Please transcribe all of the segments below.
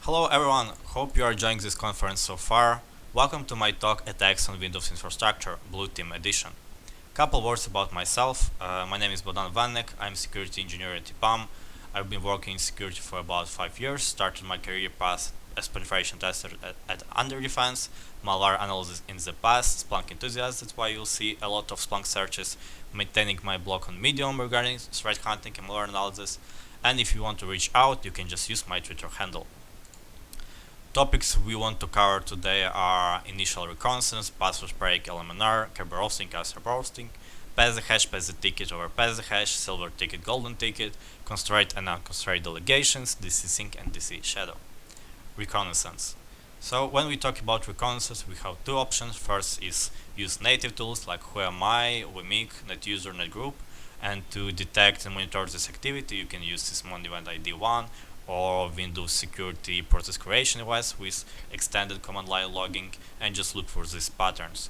Hello everyone, hope you are enjoying this conference so far. Welcome to my talk Attacks on Windows Infrastructure, Blue Team Edition. Couple words about myself. My name is Bogdan Vennyk, I'm security engineer at EPAM. I've been working in security for about 5 years, started my career path as penetration tester at UnderDefense, Malware analysis in the past, Splunk enthusiast, that's why you'll see a lot of Splunk searches, maintaining my blog on Medium regarding threat hunting and malware analysis. And if you want to reach out, you can just use my Twitter handle. Topics we want to cover today are initial reconnaissance, password break, LMNR, Kerberos, asset roasting, pass the hash, pass the ticket over pass the hash, silver ticket, golden ticket, constrained and unconstrained delegations, DC sync and DC shadow. Reconnaissance. So when we talk about reconnaissance, we have two options. First is use native tools like WhoAmI, Vennyk, NetUser, NetGroup, and to detect and monitor this activity, you can use Sysmon Event ID1 or Windows Security Process Creation OS with extended command line logging and just look for these patterns.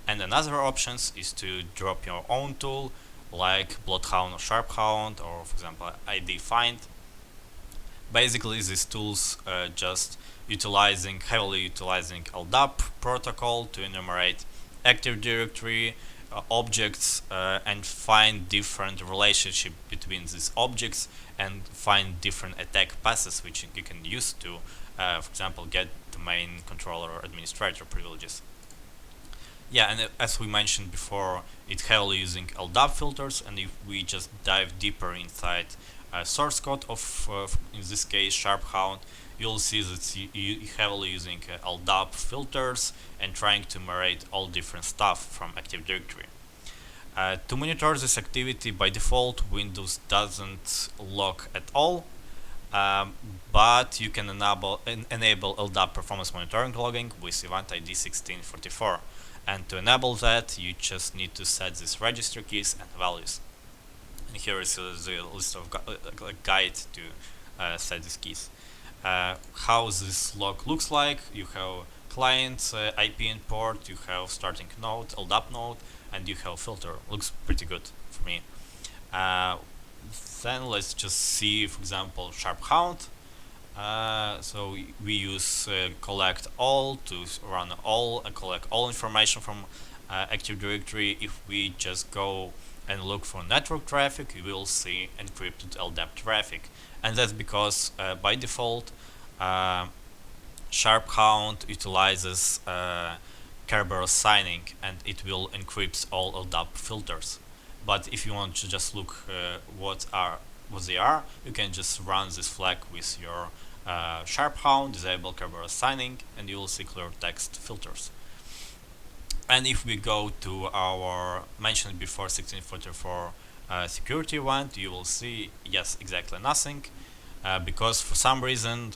And another option is to drop your own tool like Bloodhound or Sharphound or for example ID Find. Basically these tools just heavily utilizing LDAP protocol to enumerate Active Directory objects and find different relationship between these objects and find different attack passes which you can use to, for example, get domain controller or administrator privileges. Yeah, and as we mentioned before, it's heavily using LDAP filters, and if we just dive deeper inside source code of, in this case, Sharphound, you'll see that you heavily using LDAP filters and trying to enumerate all different stuff from Active Directory. To monitor this activity, by default, Windows doesn't log at all, but you can enable LDAP performance monitoring logging with event ID 1644. And to enable that, you just need to set these registry keys and values. And here is the list of guide to set these keys. How this log looks like: you have client IP and port, you have starting node, LDAP node, and you have filter. Looks pretty good for me. Then let's just see, for example, Sharphound. So we use collect all to run all and collect all information from Active Directory. If we just go and look for network traffic, you will see encrypted LDAP traffic, and that's because by default Sharphound utilizes Kerberos signing, and it will encrypt all LDAP filters. But if you want to just look what they are, you can just run this flag with your Sharphound, disable Kerberos signing, and you will see clear text filters. And if we go to our mentioned before 1644 security event, you will see, yes, exactly nothing, because for some reason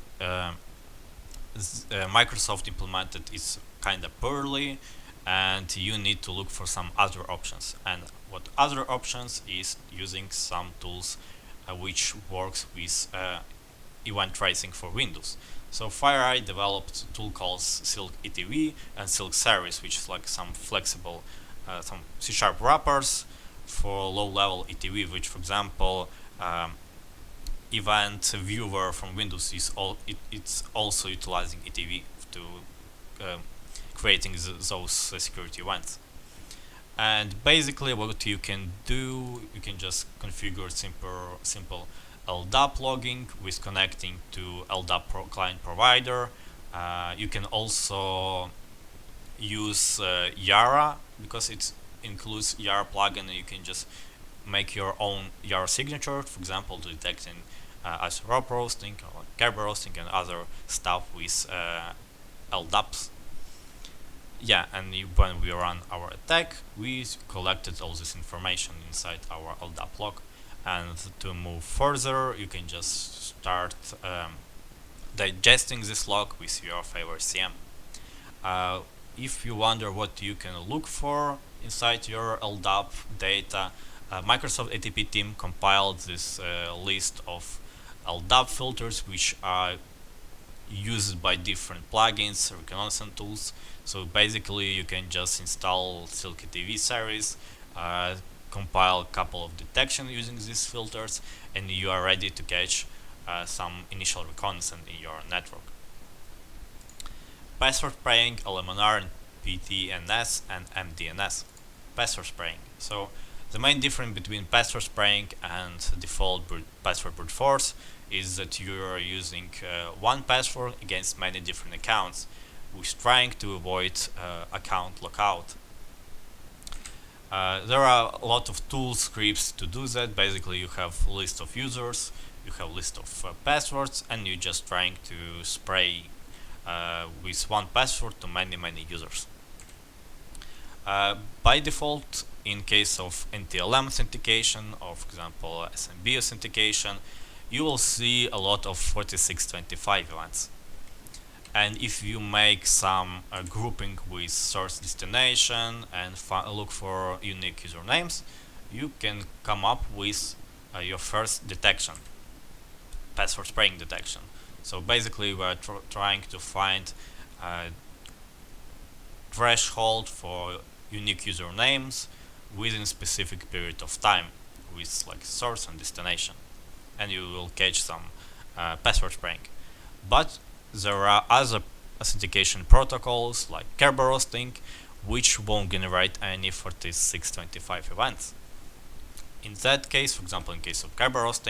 Microsoft implemented it kind of poorly, and you need to look for some other options. And what other options is using some tools which works with event tracing for Windows. So FireEye developed a tool called Silk ETV and Silk Service, which is like some flexible, some C# wrappers for low-level ETV, which, for example, event viewer from Windows is it's also utilizing ETV to creating those security events. And basically, what you can do, you can just configure simple LDAP logging with connecting to LDAP client provider. You can also use Yara because it includes Yara plugin, and you can just make your own Yara signature, for example, to detecting rope roasting or Kerberos and other stuff with LDAPs. Yeah, and when we run our attack, we collected all this information inside our LDAP log. And to move further, you can just start digesting this log with your favorite CM. If you wonder what you can look for inside your LDAP data, Microsoft ATP team compiled this list of LDAP filters which are used by different plugins, reconnaissance tools. So basically you can just install Silk ETV series, compile a couple of detection using these filters, and you are ready to catch some initial reconnaissance in your network. password spraying, LMNR, PTNS, and MDNS. Password spraying. So the main difference between password spraying and default password brute force is that you are using one password against many different accounts, with trying to avoid account lockout. There are a lot of tools, scripts to do that. Basically, you have a list of users, you have a list of passwords, and you're just trying to spray with one password to many users. By default, in case of NTLM authentication, or for example SMB authentication, you will see a lot of 4625 events. And if you make some grouping with source destination and look for unique usernames, you can come up with your first detection, password spraying detection. So basically we're trying to find a threshold for unique usernames within a specific period of time with like source and destination, and you will catch some password spraying. But there are other authentication protocols like Kerberos which won't generate any 4625 events. In that case, for example, in case of Kerberos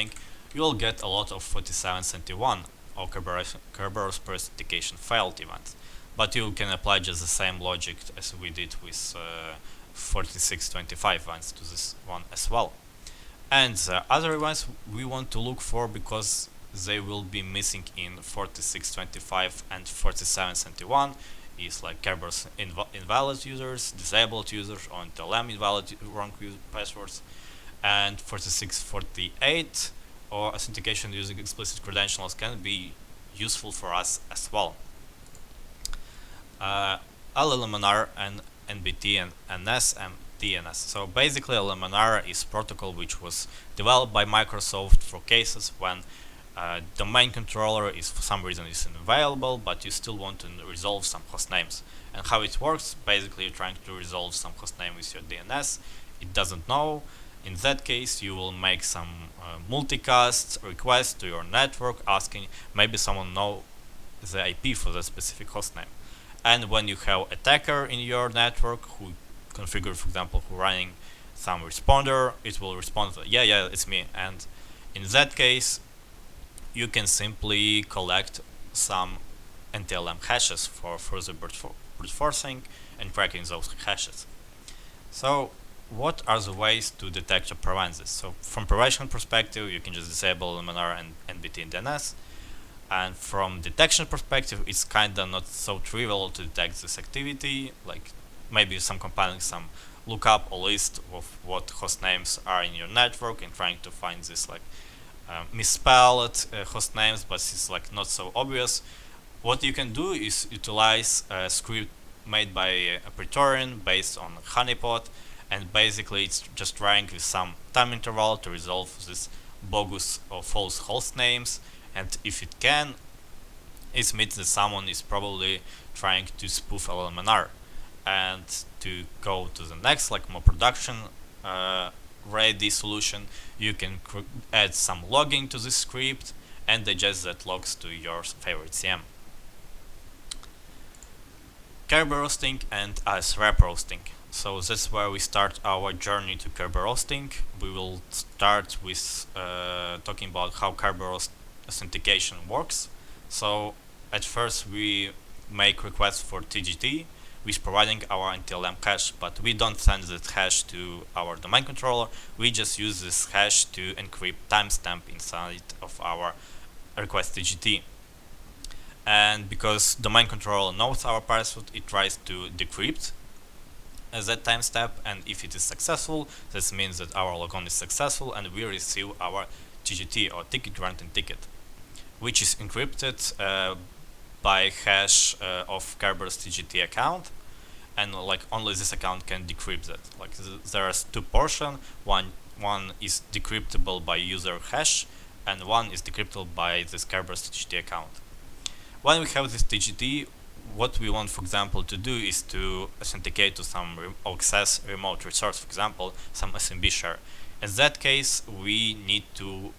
you will get a lot of 4771 or Kerberos per authentication failed events. But you can apply just the same logic as we did with 4625 events to this one as well. And the other events we want to look for because they will be missing in 4625 and 4771 is like Kerberos invalid users, disabled users, or NTLM invalid wrong passwords, and 4648 or authentication using explicit credentials can be useful for us as well. LMNR and NBT and NS and DNS. So basically LMNR is protocol which was developed by Microsoft for cases when domain controller is for some reason is unavailable, but you still want to resolve some host names. And how it works, basically you're trying to resolve some host name with your DNS, it doesn't know. In that case you will make some multicast request to your network asking maybe someone know the IP for that specific host name. And when you have attacker in your network who configure, for example, who running some responder, it will respond to, yeah, it's me. And in that case, you can simply collect some NTLM hashes for further brute forcing and cracking those hashes. So what are the ways to detect or prevent this? So from prevention perspective, you can just disable LMNR and NBT and DNS. And from detection perspective, it's kinda not so trivial to detect this activity. Like maybe some compiling some lookup or list of what host names are in your network and trying to find this like misspelled host names, but it's like not so obvious. What you can do is utilize a script made by a Praetorian based on honeypot, and basically it's just trying with some time interval to resolve this bogus or false host names. And if it can, it means that someone is probably trying to spoof LMNR. And to go to the next, like more production ready solution, you can add some logging to this script and digest that logs to your favorite CM. Kerberos and ASRAP roasting. So that's where we start our journey to Kerberos. We will start with talking about how Kerberos authentication works. So at first we make requests for TGT, which is providing our NTLM hash, but we don't send that hash to our domain controller. We just use this hash to encrypt timestamp inside of our request TGT. And because domain controller knows our password, it tries to decrypt that timestamp, and if it is successful, this means that our logon is successful and we receive our TGT or ticket granting ticket, which is encrypted by hash of Kerberos TGT account, and like only this account can decrypt that. Like there's two portions. One is decryptable by user hash, and one is decryptable by this Kerberos TGT account. When we have this TGT, what we want, for example, to do is to authenticate to some access remote resource, for example, some SMB share. In that case, we need to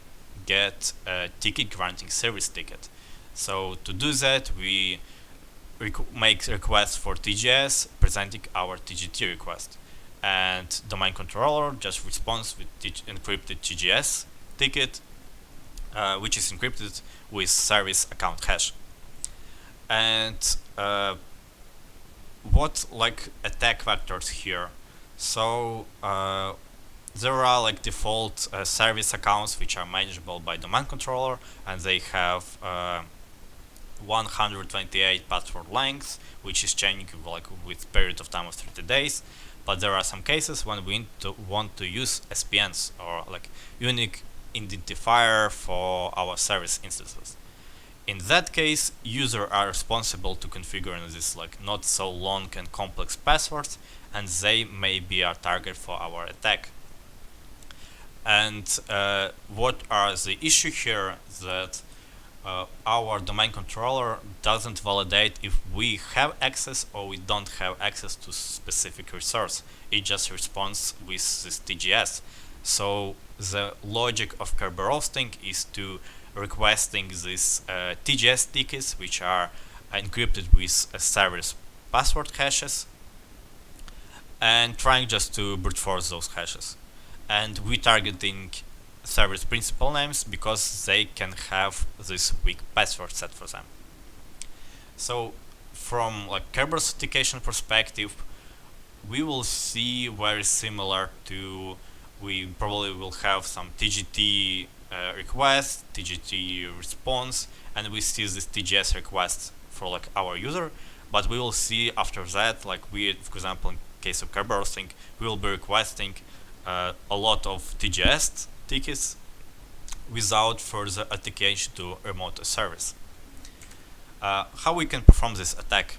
get a ticket granting service ticket. So to do that, we make requests for TGS presenting our TGT request, and domain controller just responds with encrypted TGS ticket, which is encrypted with service account hash. And what like attack vectors here? So there are like default service accounts which are manageable by domain controller, and they have 128 password lengths, which is changing like with period of time of 30 days. But there are some cases when we want to use SPNs, or like unique identifier for our service instances. In that case, users are responsible to configure this like not so long and complex passwords, and they may be a target for our attack. And what are the issue here? That our domain controller doesn't validate if we have access or we don't have access to specific resource. It just responds with this TGS. So the logic of Kerberos is to requesting these TGS tickets, which are encrypted with service password hashes, and trying just to brute force those hashes. And we targeting service principal names because they can have this weak password set for them. So from like Kerberos authentication perspective, we will see very similar to, we probably will have some TGT request, TGT response, and we see this TGS request for like our user. But we will see after that, like we, for example, in case of Kerberos, we will be requesting a lot of TGS tickets without further authentication to remote service. How we can perform this attack?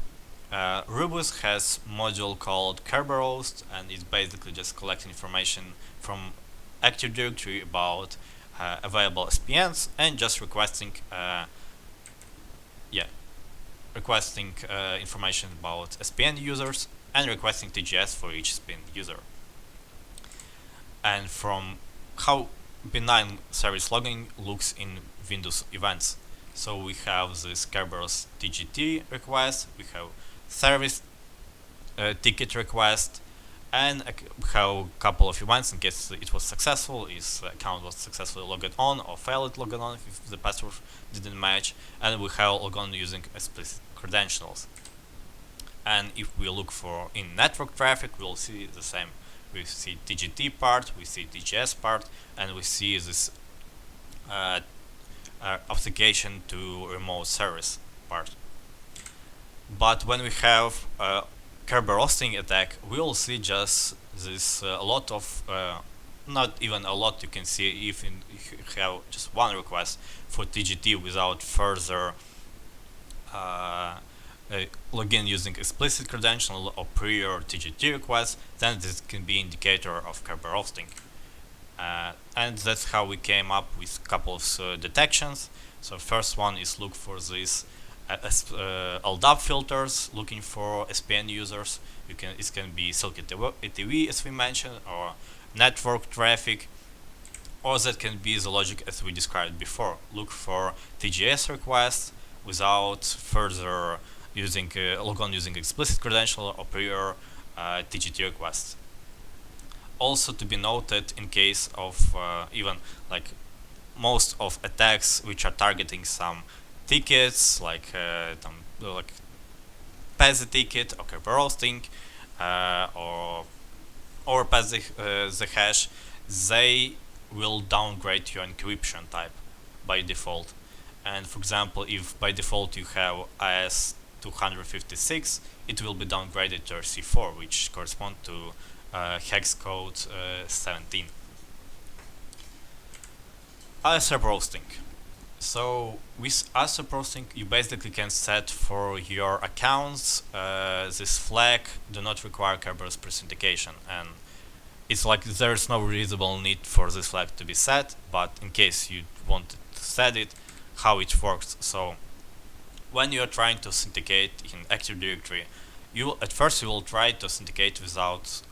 Rubus has module called Kerberos, and it's basically just collecting information from Active Directory about available SPNs and just requesting information about SPN users and requesting TGS for each SPN user. And from how benign service logging looks in Windows events. So we have this Kerberos TGT request, we have service ticket request, and we have a couple of events in case it was successful, if the account was successfully logged on or failed logged on if the password didn't match, and we have log on using explicit credentials. And if we look for in network traffic, we'll see the same. We see TGT part, we see TGS part, and we see this authentication to remote service part. But when we have Kerberos attack, we'll see just this a lot of, not even a lot, you can see if you have just one request for TGT without further login using explicit credential or prior TGT request, then this can be indicator of Kerberos. And that's how we came up with a couple of detections. So first one is look for these LDAP filters, looking for SPN users. It can be Silk ATV as we mentioned, or network traffic, or that can be the logic as we described before. Look for TGS requests without further using logon using explicit credential or prior TGT requests. Also to be noted, in case of even like most of attacks which are targeting some tickets like pass the ticket or Kerberos or overpass the hash, they will downgrade your encryption type by default. And for example, if by default you have IS-256, it will be downgraded to RC4, which correspond to hex code 17. ASR roasting. So with ASR roasting, you basically can set for your accounts this flag do not require Kerberos authentication, and it's like there's no reasonable need for this flag to be set, but in case you wanted to set it, how it works. So when you are trying to authenticate in Active Directory, at first you will try to authenticate without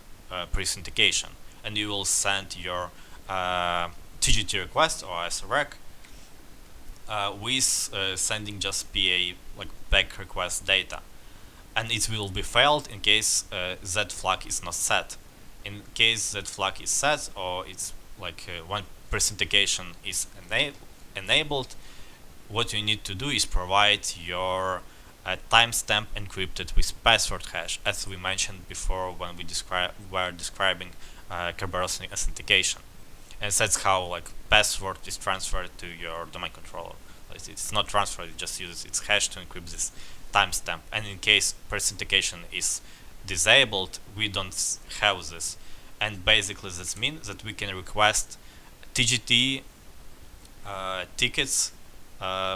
pre-authentication, and you will send your TGT request or SREC with sending just PA like back request data. and it will be failed in case that flag is not set. In case that flag is set, or it's like when authentication is enabled, what you need to do is provide your timestamp encrypted with password hash, as we mentioned before when we were describing Kerberos authentication. And that's how like password is transferred to your domain controller. It's not transferred; it just uses its hash to encrypt this timestamp. And in case authentication is disabled, we don't have this. And basically, this means that we can request TGT tickets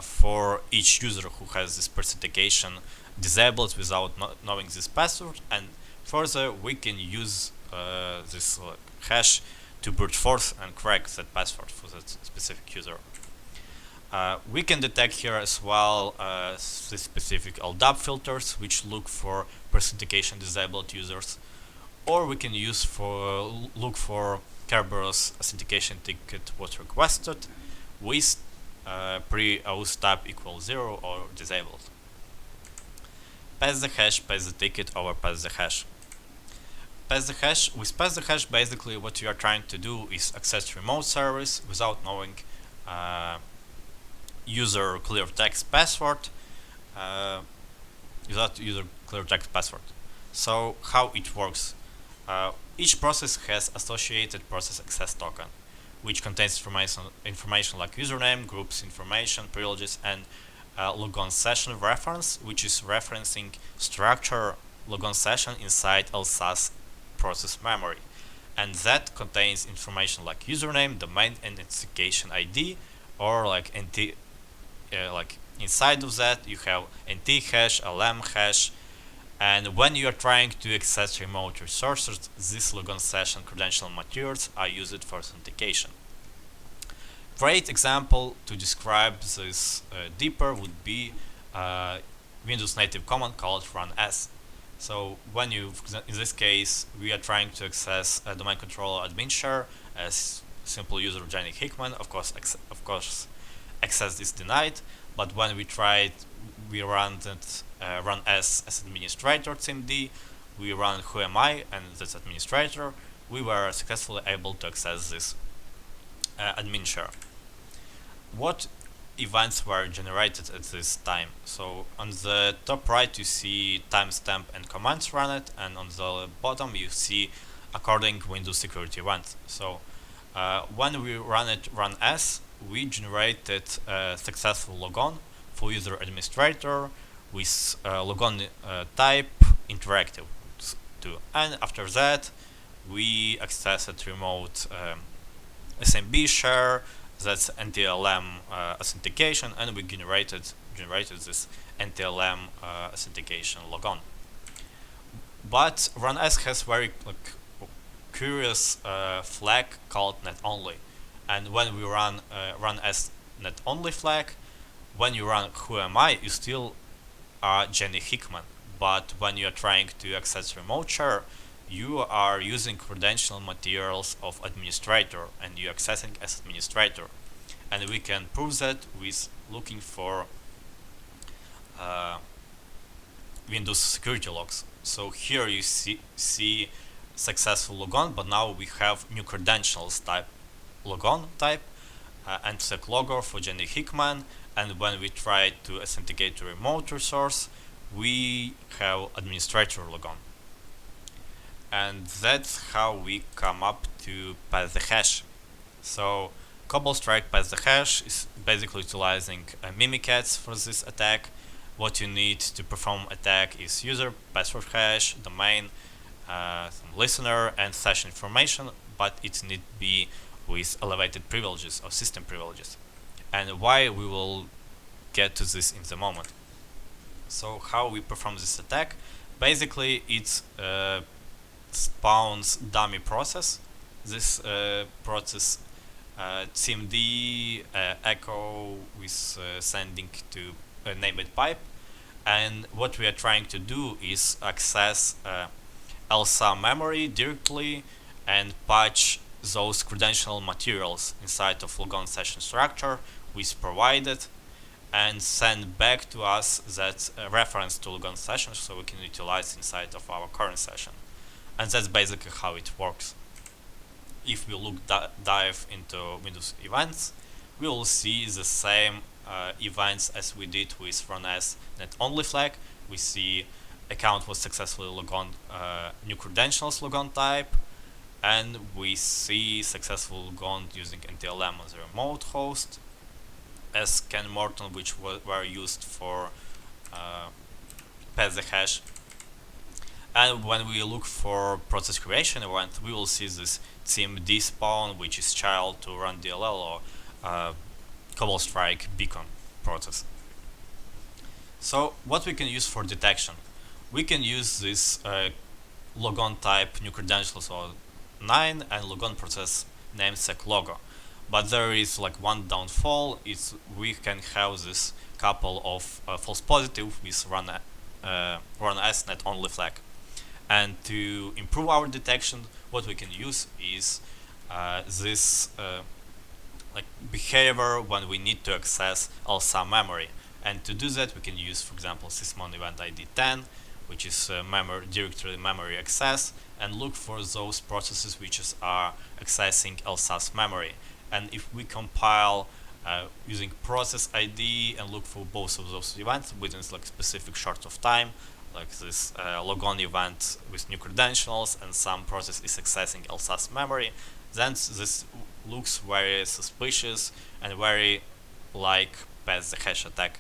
for each user who has this authentication disabled without knowing this password, and further we can use this hash to brute force and crack that password for that specific user. We can detect here as well the specific LDAP filters which look for authentication disabled users, or we can use look for Kerberos authentication ticket was requested with pre-auth tab equals 0 or disabled. Pass the hash, pass the ticket, overpass the hash. Pass the hash. With pass the hash, basically what you are trying to do is access remote service without knowing user clear text password. So how it works? Each process has associated process access token, which contains information like username, groups information, privileges, and logon session reference, which is referencing structure logon session inside LSAS process memory. And that contains information like username, domain, and authentication ID, or like like inside of that you have NT hash, LM hash, and when you are trying to access remote resources, these logon session credential materials are used for authentication. Great example to describe this deeper would be Windows native command called run-s. So when in this case, we are trying to access a domain controller admin share as simple user Jenny Hickman. Of course, access is denied. But when we run run-s as administrator cmd, we run who am I and this administrator, we were successfully able to access this admin share. What events were generated at this time? So on the top right you see timestamp and commands run it, and on the bottom you see according Windows security events. So when we run-s, we generated a successful logon for user administrator with logon type interactive too. And after that we accessed remote SMB share, that's NTLM authentication, and we generated this NTLM authentication logon. But run-s has very curious flag called net only, and when we run run-s net only flag, when you run who am I, you still are Jenny Hickman, but when you are trying to access remote share, you are using credential materials of administrator and you're accessing as administrator. And we can prove that with looking for Windows security logs. So here you see successful logon, but now we have new credentials type logon type and sec logger for Jenny Hickman. And when we try to authenticate to remote resource, we have administrator logon. And that's how we come up to pass the hash. So CobbleStrike pass the hash is basically utilizing Mimikatz for this attack. What you need to perform attack is user, password hash, domain, some listener, and session information, but it need be with elevated privileges or system privileges. And why, we will get to this in the moment. So how we perform this attack? Basically, it spawns dummy process. This process cmd echo with sending to a named pipe, and what we are trying to do is access LSA memory directly and patch those credential materials inside of logon session structure with provided, and send back to us that reference to logon session, so we can utilize inside of our current session. And that's basically how it works. If we dive into Windows events, we will see the same events as we did with runs net only flag. We see account was successfully logon, new credentials logon type, and we see successful logon using NTLM as a remote host, as Ken Morton, which were used for pass the hash. And when we look for process creation event, we will see this team despawn, which is child to run DLL or Cobalt Strike beacon process. So what we can use for detection? We can use this logon type new credentials or 9 and logon process namesec logo. But there is like one downfall, is we can have this couple of false positive with run as net only flag. And to improve our detection, what we can use is this like behavior when we need to access LSA memory. And to do that, we can use, for example, sysmon event ID 10, which is directory memory access, and look for those processes which are accessing LSA's memory. And if we compile using process ID and look for both of those events within like specific short of time, like this logon event with new credentials and some process is accessing LSA's memory, then this looks very suspicious and very like pass the hash attack.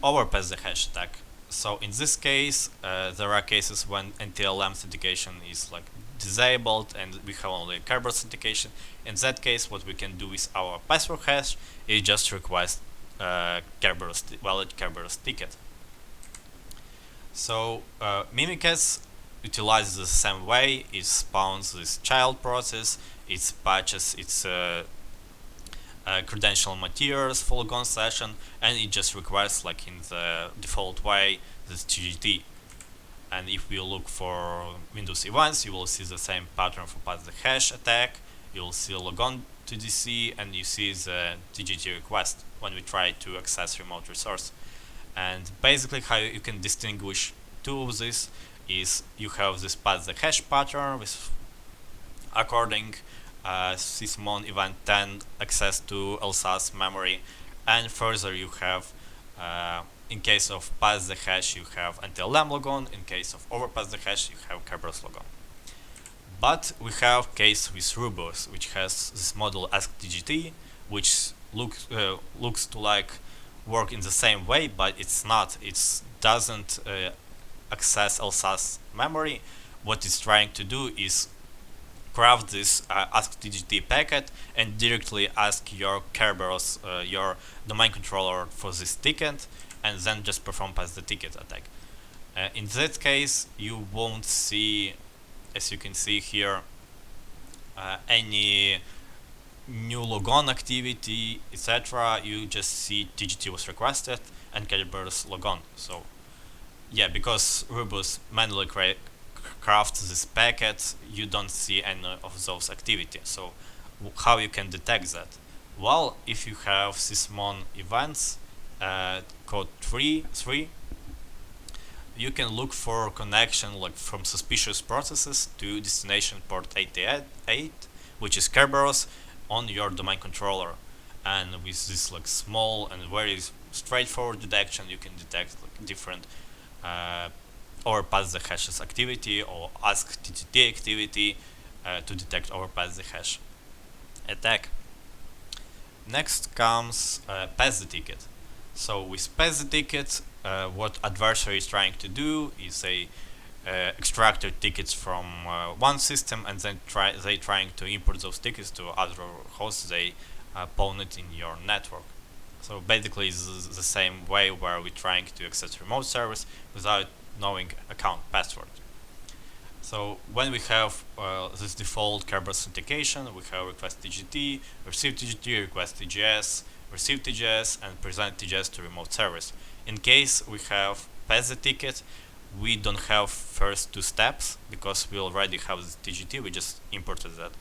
Overpass the hash attack. So in this case, there are cases when NTLM authentication is like disabled and we have only Kerberos authentication. In that case, what we can do with our password hash is just request valid Kerberos ticket. So Mimikatz utilizes the same way. It spawns this child process, it patches its credential materials for logon session, and it just requires, like in the default way, this TGT. And if we look for Windows events, you will see the same pattern for pass the hash attack. You will see logon to DC, and you see the TGT request when we try to access remote resource. And basically how you can distinguish two of this is you have this pass the hash pattern with according sysmon event 10 access to LSA's memory, and further you have in case of pass the hash you have NTLM logon, in case of overpass the hash you have Kerberos logon. But we have case with Rubus, which has this model askTGT, which looks to like work in the same way, but it's not. It doesn't access LSA's memory. What it's trying to do is craft this askTGT packet and directly ask your Kerberos, your domain controller, for this ticket, and then just perform pass the ticket attack. In that case, you won't see, as you can see here, any new logon activity, etc. You just see TGT was requested and Kerberos logon. So yeah, because Rubus manually crafts this packet, you don't see any of those activities. So how you can detect that? Well, if you have sysmon events code 3, you can look for connection like from suspicious processes to destination port 88, which is Kerberos, on your domain controller. And with this like small and very straightforward detection, you can detect like different overpass the hashes activity or ask TTT activity to detect overpass the hash attack. Next comes pass the ticket. So with pass the ticket, what adversary is trying to do is they extract their tickets from one system, and then they trying to import those tickets to other hosts they pawn it in your network. So basically it's the same way where we're trying to access remote servers without knowing account password. So when we have this default Kerberos authentication, we have request TGT, receive TGT, request TGS, receive TGS, and present TGS to remote service. In case we have pass the ticket, we don't have first two steps because we already have the TGT, we just imported that.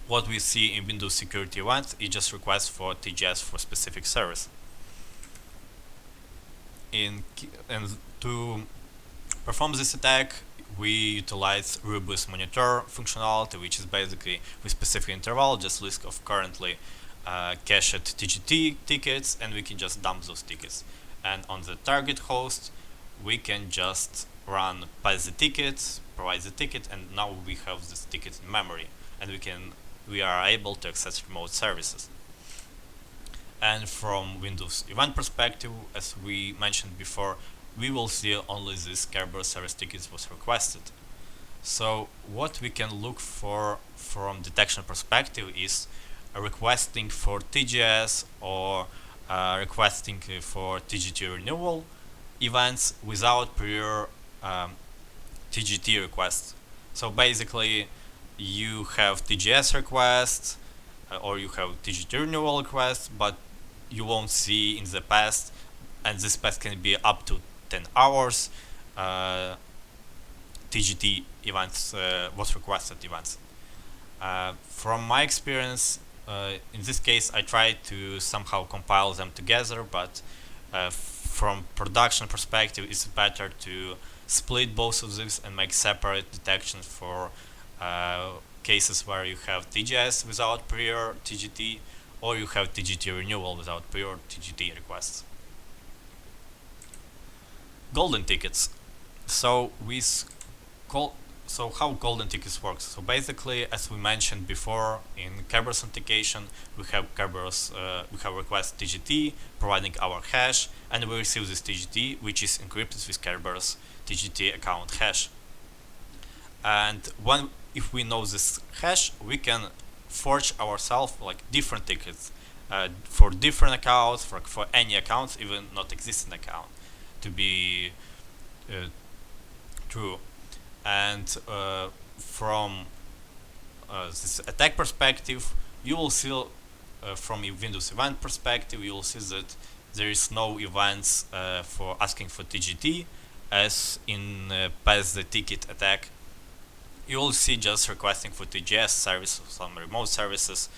what we see in Windows security events is just request for TGS for specific service. And to perform this attack, we utilize robust monitor functionality, which is basically with specific interval, just list of currently cached TGT tickets, and we can just dump those tickets. And on the target host, we can just run pass the ticket, provide the ticket, and now we have this ticket in memory, and we are able to access remote services. And from Windows event perspective, as we mentioned before, we will see only this Kerberos service tickets was requested. So what we can look for from detection perspective is requesting for TGS or requesting for TGT renewal events without prior TGT requests. So basically you have TGS requests or you have TGT renewal requests, but you won't see in the past, and this past can be up to 10 hours TGT events was requested events. From my experience, in this case I tried to somehow compile them together, but from production perspective it's better to split both of these and make separate detections for cases where you have TGS without prior TGT or you have TGT renewal without prior TGT requests. Golden tickets. So how golden tickets works? So basically, as we mentioned before, in Kerberos authentication, we have request TGT providing our hash, and we receive this TGT, which is encrypted with Kerberos TGT account hash. And if we know this hash, we can forge ourselves like different tickets for different accounts, for any accounts, even not existing account, to be true. And from this attack perspective, you will see from a Windows event perspective, you will see that there is no events for asking for TGT, as in pass the ticket attack. You will see just requesting for TGS service, some remote services,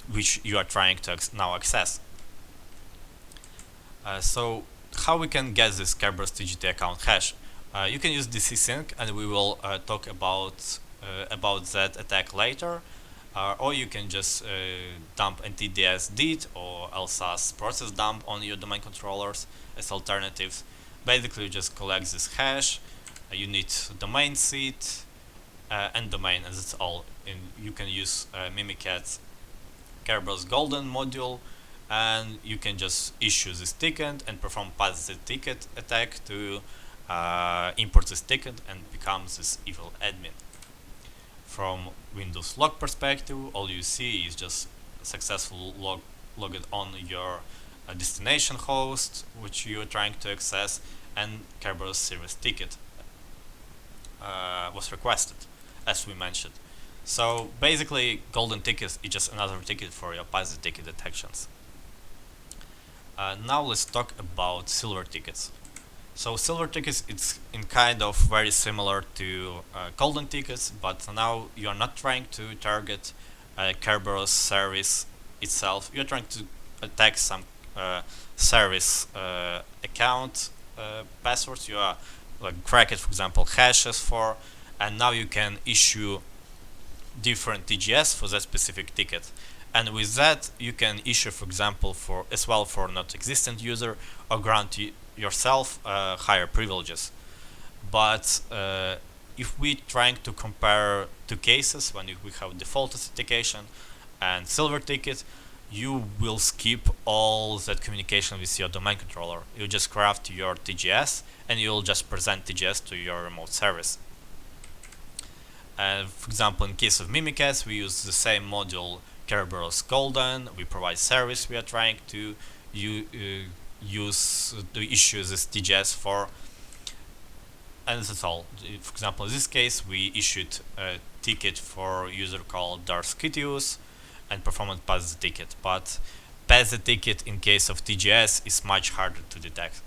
which you are trying to now access. So how we can get this Kerberos TGT account hash? You can use DC sync, and we will talk about that attack later. Or you can just dump NTDS DIT or LSAS process dump on your domain controllers as alternatives. Basically, you just collect this hash. You need domain seed and domain, and that's all. And you can use Mimikatz Kerberos Golden module, and you can just issue this ticket and perform pass the ticket attack to import this ticket and becomes this evil admin. From Windows log perspective, all you see is just successful logged on your destination host, which you are trying to access, and Kerberos service ticket was requested, as we mentioned. So basically, golden tickets is just another ticket for your pass the ticket detections. Now let's talk about silver tickets. So silver tickets, it's in kind of very similar to golden tickets, but now you are not trying to target Kerberos service itself. You are trying to attack some service account passwords. You are like cracked, for example, hashes for, and now you can issue different TGS for that specific ticket. And with that, you can issue, for example, for not existent user, or grant yourself higher privileges. But if we trying to compare two cases, when we have default authentication and silver ticket, you will skip all that communication with your domain controller. You just craft your TGS and you'll just present TGS to your remote service. For example, in case of Mimikatz, we use the same module Kerberos Golden. We provide service we are trying to use to issue this TGS for, and that's all. For example, in this case, we issued a ticket for user called Darskitius and performed pass the ticket, but pass the ticket in case of TGS is much harder to detect.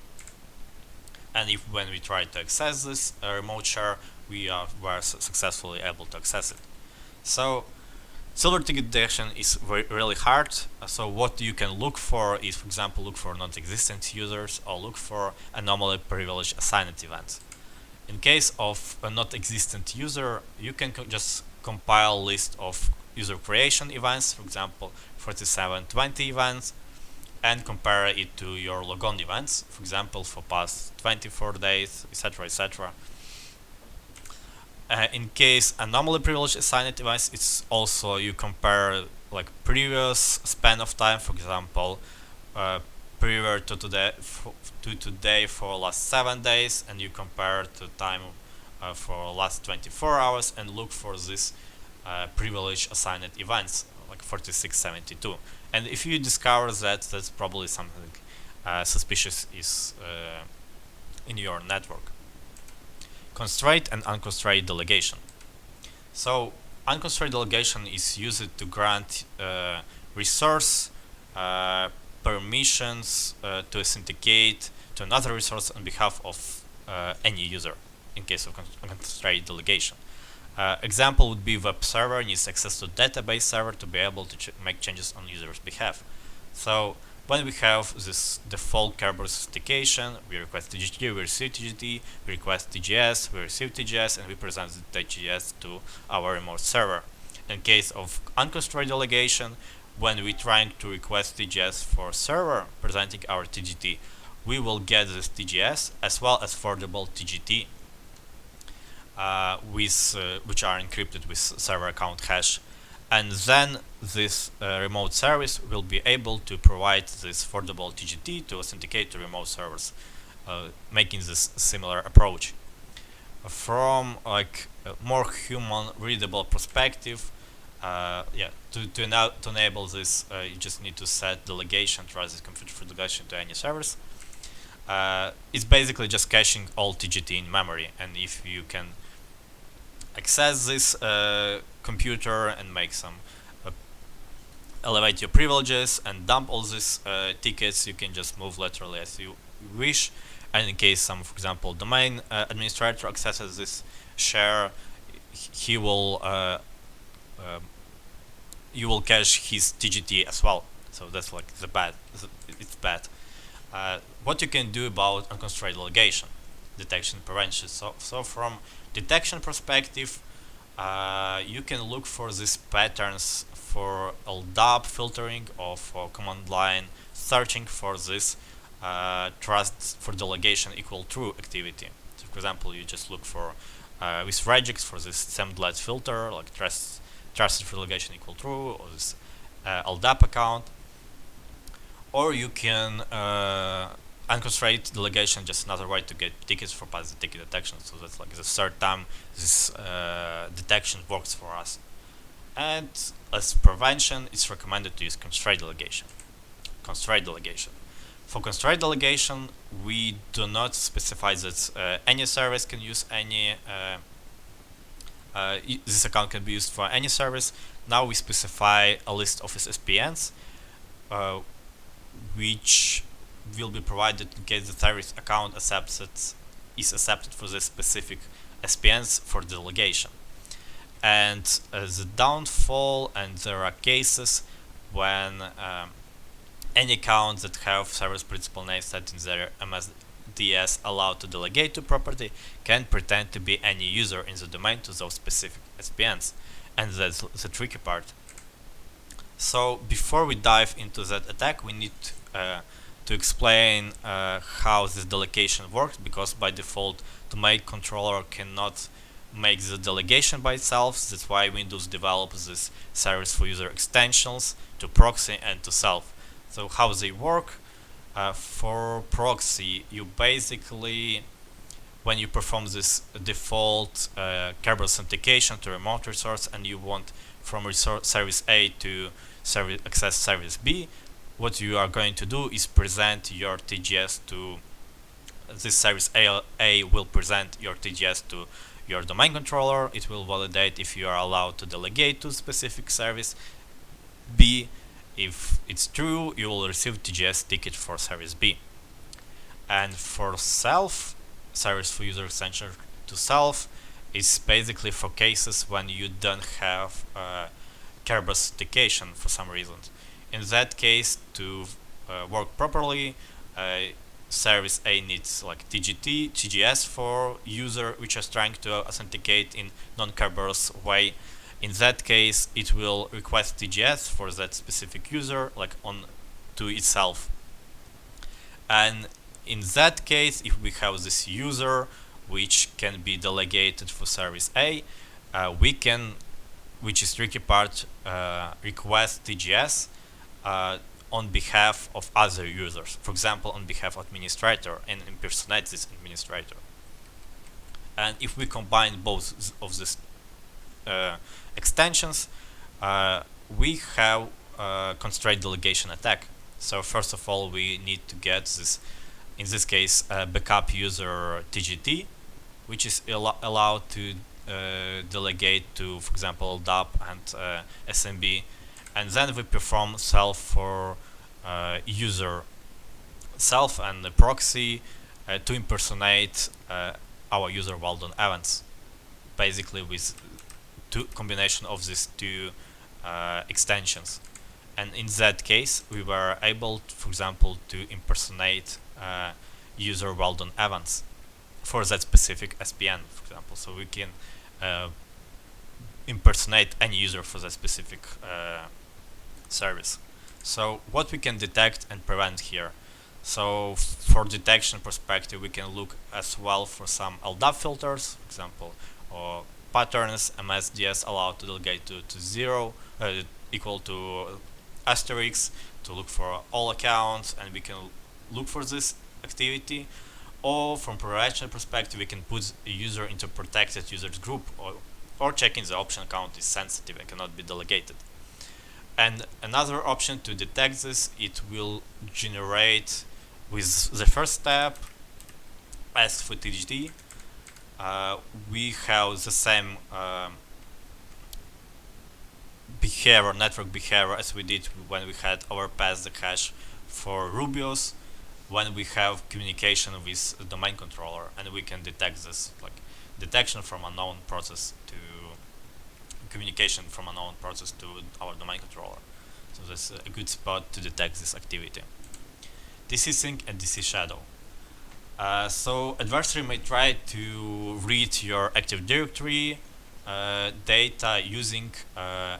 And when we try to access this remote share, we were successfully able to access it. So Silver ticket detection is really hard. So what you can look for is, for example, look for non-existent users or look for anomaly privilege assigned events. In case of a not existent user, you can just compile list of user creation events, for example 4720 events, and compare it to your logon events, for example for past 24 days, etc, etc. In case anomaly privilege assigned events, it's also you compare like previous span of time, for example prior to today for last 7 days, and you compare to time for last 24 hours and look for this privilege assigned events like 4672. And if you discover that, that's probably something suspicious is in your network. Constrained and unconstrained delegation. So unconstrained delegation is used to grant resource permissions to authenticate to another resource on behalf of any user in case of unconstrained delegation. Example would be web server needs access to database server to be able to make changes on user's behalf. So when we have this default Kerberos authentication, we request TGT, we receive TGT, we request TGS, we receive TGS, and we present the TGS to our remote server. In case of unconstrained delegation, when we're trying to request TGS for server presenting our TGT, we will get this TGS as well as forwardable TGT which are encrypted with server account hash, and then this remote service will be able to provide this forwardable TGT to authenticate to remote servers, making this similar approach. From like a more human readable perspective, to enable this, you just need to set delegation, trust this computer for delegation to any servers. It's basically just caching all TGT in memory, and if you can access this computer and make some elevate your privileges and dump all these tickets, you can just move laterally as you wish. And in case some, for example, domain administrator accesses this share, he will you will cache his TGT as well. So that's like it's bad. What you can do about unconstrained delegation, detection prevention. So from detection perspective, you can look for these patterns for LDAP filtering or for command line searching for this trust for delegation equal true activity. So for example, you just look for with regex for this semdlet filter like trusted for delegation equal true, or this LDAP account, or you can unconstrained delegation, just another way to get tickets for passive ticket detection. So that's like the third time this detection works for us. And as prevention, it's recommended to use constrained delegation. Constrained delegation. For constrained delegation, we do not specify that any service can use any. This account can be used for any service. Now we specify a list of SPNs, which will be provided in case the service account is accepted for the specific SPNs for delegation. And the downfall, and there are cases when any account that have service principal name set in their MSDS allowed to delegate to property can pretend to be any user in the domain to those specific SPNs, and that's the tricky part. So before we dive into that attack, we need to explain how this delegation works, because by default domain controller cannot make the delegation by itself. That's why Windows develops this service for user extensions to proxy and to self. So how they work? For proxy, you basically, when you perform this default Kerberos authentication to remote resource and you want from resource service A to access service B, what you are going to do is present your TGS to this service A will present your TGS to your domain controller. It will validate if you are allowed to delegate to specific service B. If it's true, you will receive TGS ticket for service B. And for self, service for user extension to self, is basically for cases when you don't have Kerberos authentication for some reason. In that case, to work properly, service A needs like TGT, TGS for user which is trying to authenticate in non-Kerberos way. In that case, it will request TGS for that specific user, like on to itself. And in that case, if we have this user which can be delegated for service A, we can, which is tricky part, request TGS on behalf of other users. For example, on behalf of administrator and impersonate this administrator. And if we combine both of these extensions, we have constrained delegation attack. So first of all, we need to get this, in this case, backup user TGT, which is allowed to delegate to, for example, DAP and SMB, and then we perform self for user self and the proxy to impersonate our user well-done events, basically with combination of these two extensions. And in that case, we were able, for example, to impersonate user well-done events for that specific SPN, for example. So we can impersonate any user for that specific service. So what we can detect and prevent here. So for detection perspective, we can look as well for some LDAP filters, for example, or patterns MSDS allowed to delegate to 0 equal to asterisk to look for all accounts, and we can look for this activity. Or from prevention perspective, we can put a user into protected users group, or checking the option account is sensitive and cannot be delegated. And another option to detect this, it will generate with the first step, ask for TGT. We have the same behavior, network behavior, as we did when we had Overpass the cache for Rubios, when we have communication with the domain controller, and we can detect this, like detection from unknown process to communication from unknown process to our domain controller. So that's a good spot to detect this activity. DC sync and DC shadow. So adversary may try to read your Active Directory data using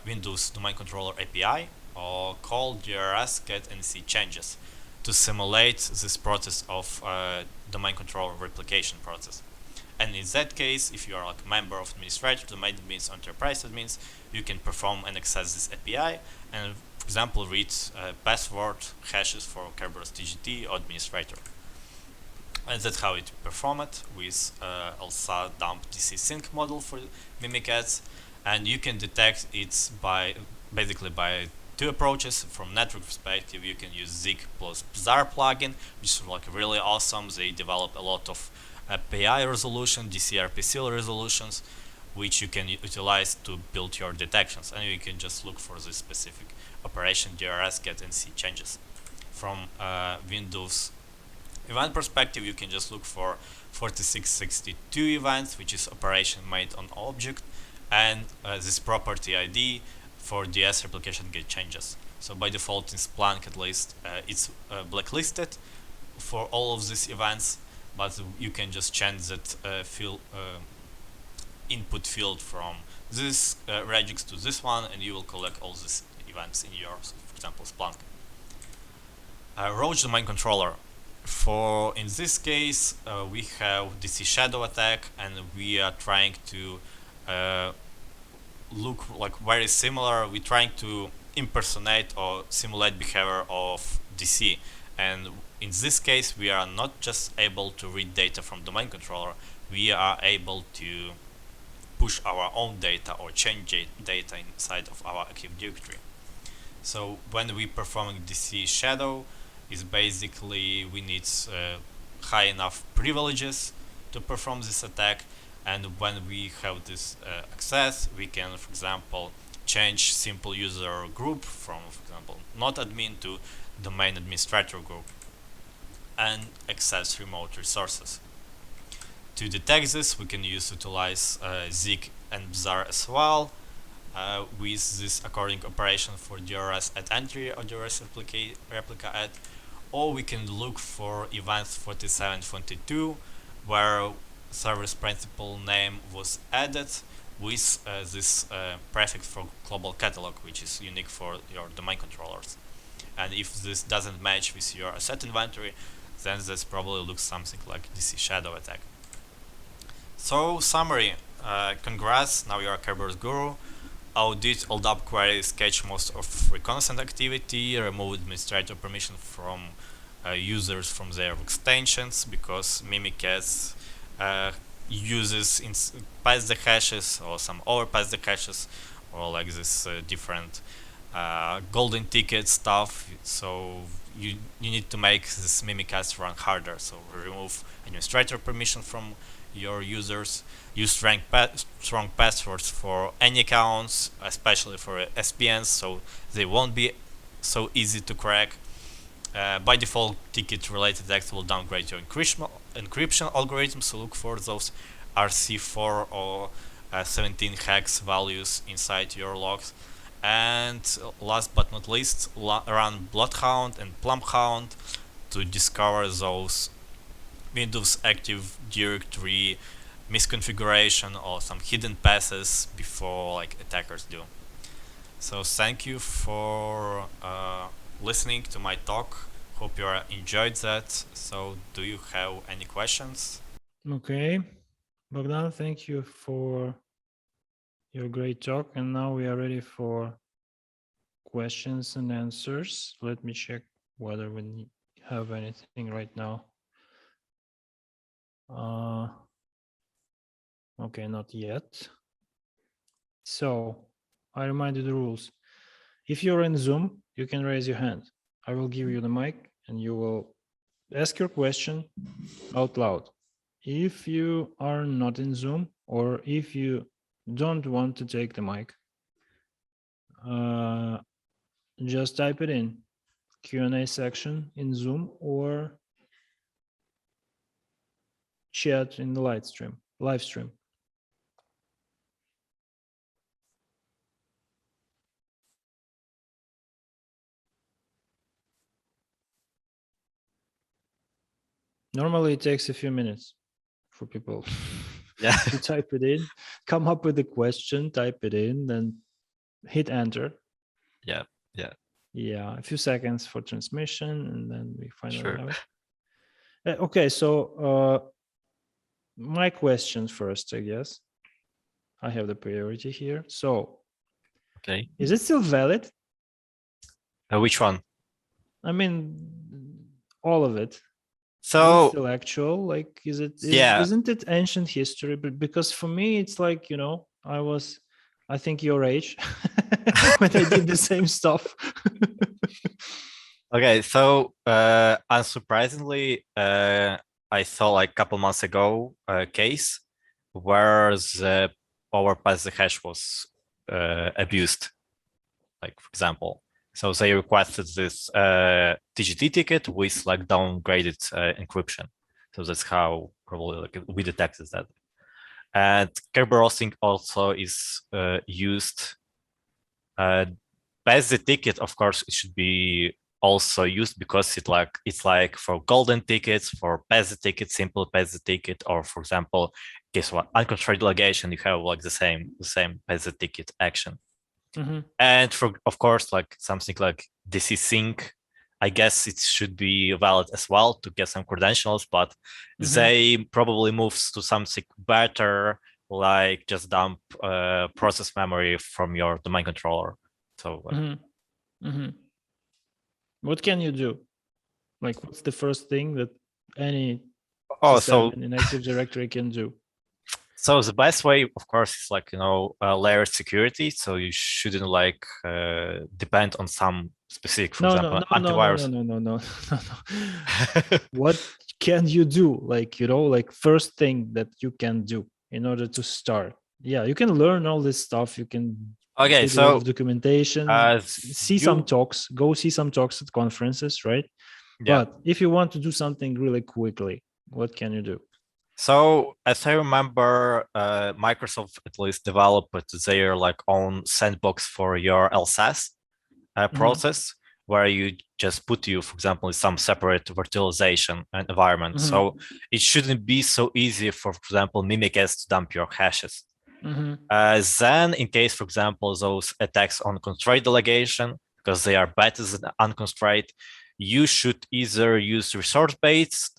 Windows domain controller API, or call DRS get NDC changes to simulate this process of domain controller replication process. And in that case, if you are like a member of administrator, domain admins, or enterprise admins, you can perform and access this API and, for example, read password hashes for Kerberos TGT or administrator. And that's how it performed with also dump DC sync model for mimic ads. And you can detect it by basically by two approaches. From network perspective, you can use Zig plus Pzar plugin, which is like really awesome. They develop a lot of API resolution, DCRPC resolutions, which you can utilize to build your detections, and you can just look for this specific operation DRS get and see changes. From Windows event perspective, you can just look for 4662 events, which is operation made on object, and this property ID for DS replication get changes. So by default in Splunk at least, it's blacklisted for all of these events, but you can just change that input field from this regex to this one, and you will collect all these events in your, for example, Splunk. Roach domain controller. For in this case, we have DC Shadow attack, and we are trying to look like very similar. We're trying to impersonate or simulate behavior of DC, and in this case, we are not just able to read data from domain controller, we are able to push our own data or change data inside of our Active Directory. So when we performing DC Shadow, is basically we need high enough privileges to perform this attack, and when we have this access, we can, for example, change simple user group from, for example, not admin to domain administrator group, and access remote resources. To detect this, we can utilize Zig and Pzar as well, with this according operation for DRS at entry or DRS replica at, or we can look for events 4722 where service principal name was added with this prefix for global catalog, which is unique for your domain controllers. And if this doesn't match with your asset inventory, then this probably looks something like NDC Shadow attack. So summary, congrats, now you're a Kerberos guru. Audit all DAP queries, catch most of reconnaissance activity, remove administrator permission from users from their extensions, because Mimikatz uses pass the hashes or some overpass the hashes, or like this different golden ticket stuff. So you need to make this Mimikatz run harder. So remove administrator permission from your users. Use strong passwords for any accounts, especially for SPNs, so they won't be so easy to crack. By default, ticket-related acts will downgrade your encryption algorithm, so look for those RC4 or 17 hex values inside your logs. And last but not least, run Bloodhound and Plumbhound to discover those Windows Active Directory misconfiguration or some hidden passes before like attackers do. So thank you for listening to my talk. Hope you enjoyed that. So do you have any questions? Okay, Bogdan, thank you for your great talk. And now we are ready for questions and answers. Let me check whether we have anything right now. Okay, not yet. So I remind you the rules. If you're in Zoom, you can raise your hand. I will give you the mic and you will ask your question out loud. If you are not in Zoom, or if you don't want to take the mic, just type it in Q&A section in Zoom or chat in the live stream. Normally it takes a few minutes for people to type it in, come up with a question, type it in, then hit enter. Yeah. Yeah, a few seconds for transmission, and then we finally have it. Okay, so my question first, I guess. I have the priority here. So, okay, is it still valid? which one? I mean, all of it. So is it still actual? Like, isn't it ancient history? But because for me, it's like, you know, I think your age when I did the same stuff. Okay, so unsurprisingly, I saw like a couple months ago a case where the overpass the hash was abused. Like, for example, so they requested this TGT ticket with like downgraded encryption. So that's how probably like we detected that. And Kerberos also is used. Pass the ticket, of course, it should be also used because it's like for golden tickets, for pass the ticket, simple pass the ticket, or for example, case of unconstrained delegation, you have like the same pass the ticket action. And for, of course, like something like DC sync, I guess it should be valid as well to get some credentials, but they probably moves to something better, like just dump process memory from your domain controller. So what can you do? Like, what's the first thing that any system in Active Directory can do? So the best way, of course, is like, you know, layered security. So you shouldn't like depend on some specific, for example, antivirus. No. What can you do? Like, you know, like first thing that you can do in order to start. Yeah, you can learn all this stuff. You can read a lot of documentation, see some talks, go see some talks at conferences, right? Yeah. But if you want to do something really quickly, what can you do? So as I remember, Microsoft at least developed their like own sandbox for your LSAS process, where you just put you, for example, in some separate virtualization environment. So it shouldn't be so easy for example, Mimikatz to dump your hashes. Then in case, for example, those attacks on constrained delegation, because they are better than unconstrained, you should either use resource-based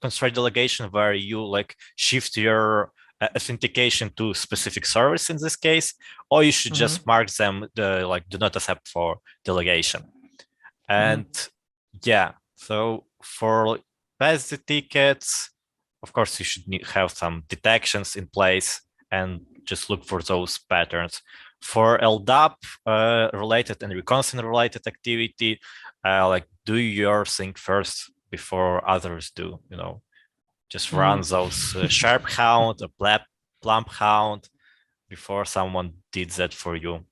constrained delegation, where you like shift your authentication to specific service in this case, or you should just mark them like do not accept for delegation. And yeah, so for pass the tickets, of course, you should have some detections in place and just look for those patterns. For LDAP related and reconnaissance related activity, like do your thing first before others do, you know, just run those sharp hound or plump hound before someone did that for you.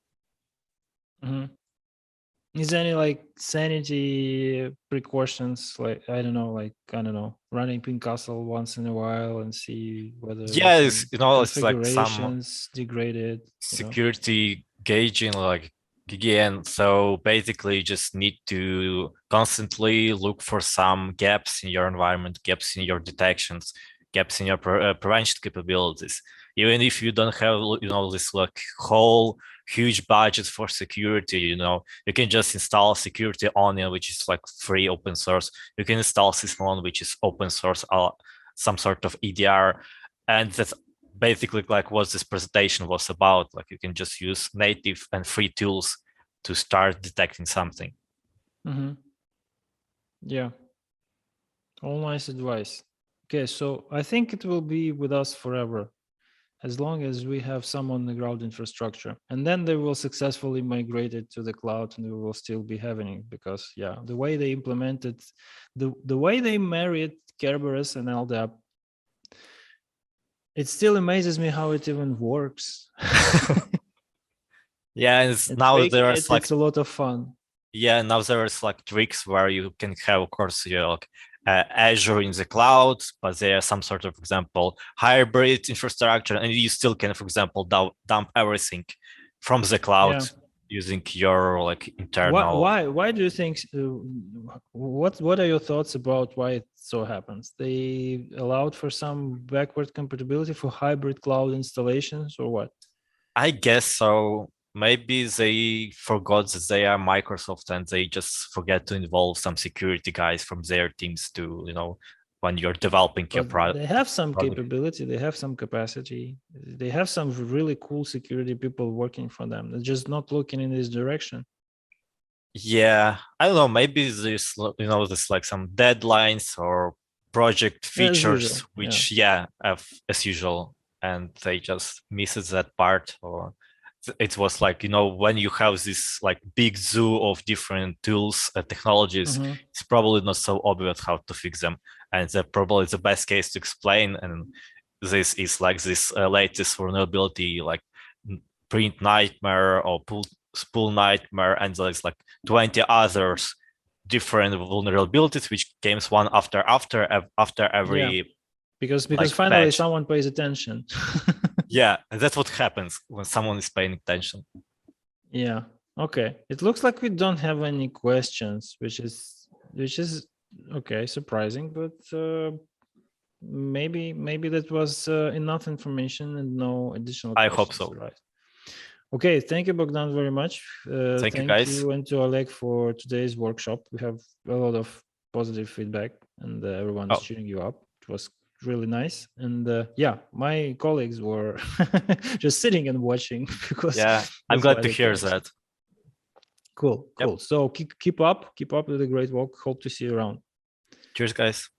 Is there any like sanity precautions, like I don't know, running pin castle once in a while and see whether Yes, you know, it's like some configurations degraded, security gauging, like again. So basically, you just need to constantly look for some gaps in your environment, gaps in your detections, gaps in your prevention capabilities. Even if you don't have, you know, this like whole huge budget for security, you know, you can just install security onion, which is like free open source. You can install Sysmon, which is open source, some sort of EDR, and that's basically like what this presentation was about. Like you can just use native and free tools to start detecting something. Yeah, all nice advice. Okay, so I think it will be with us forever, as long as we have some on the ground infrastructure, and then they will successfully migrate it to the cloud, and we will still be having it, because yeah, the way they implemented, the way they married Kerberos and LDAP, it still amazes me how it even works. Yeah, and now there's like it's a lot of fun. Yeah, now there's like tricks where you can have, of course, you know, like Azure in the cloud, but there are some sort of, for example, hybrid infrastructure, and you still can, for example, dump everything from the cloud using your like internal. Why do you think? What are your thoughts about why it so happens? They allowed for some backward compatibility for hybrid cloud installations, or what? I guess so. Maybe they forgot that they are Microsoft and they just forget to involve some security guys from their teams to, you know, when you're developing your product. They have some capability, they have some capacity, they have some really cool security people working for them. They're just not looking in this direction. Yeah, I don't know. Maybe there's, you know, there's like some deadlines or project features, which have as usual, and they just missed that part. Or it was like, you know, when you have this like big zoo of different tools and technologies, it's probably not so obvious how to fix them, and that probably the best case to explain. And this is like this latest vulnerability, like print nightmare or spool nightmare, and there's like 20 others different vulnerabilities which came one after every because like, finally patch. someone pays attention. Yeah, and that's what happens when someone is paying attention. Yeah, okay, it looks like we don't have any questions, which is okay, surprising, but maybe that was enough information and no additional questions. I hope so. Right. Okay, thank you, Bogdan, very much. Thank you, guys. And to Oleg for today's workshop. We have a lot of positive feedback, and everyone is cheering you up. It was really nice. And yeah, my colleagues were just sitting and watching because I'm glad to hear that. Cool. So keep up with the great work. Hope to see you around. Cheers, guys.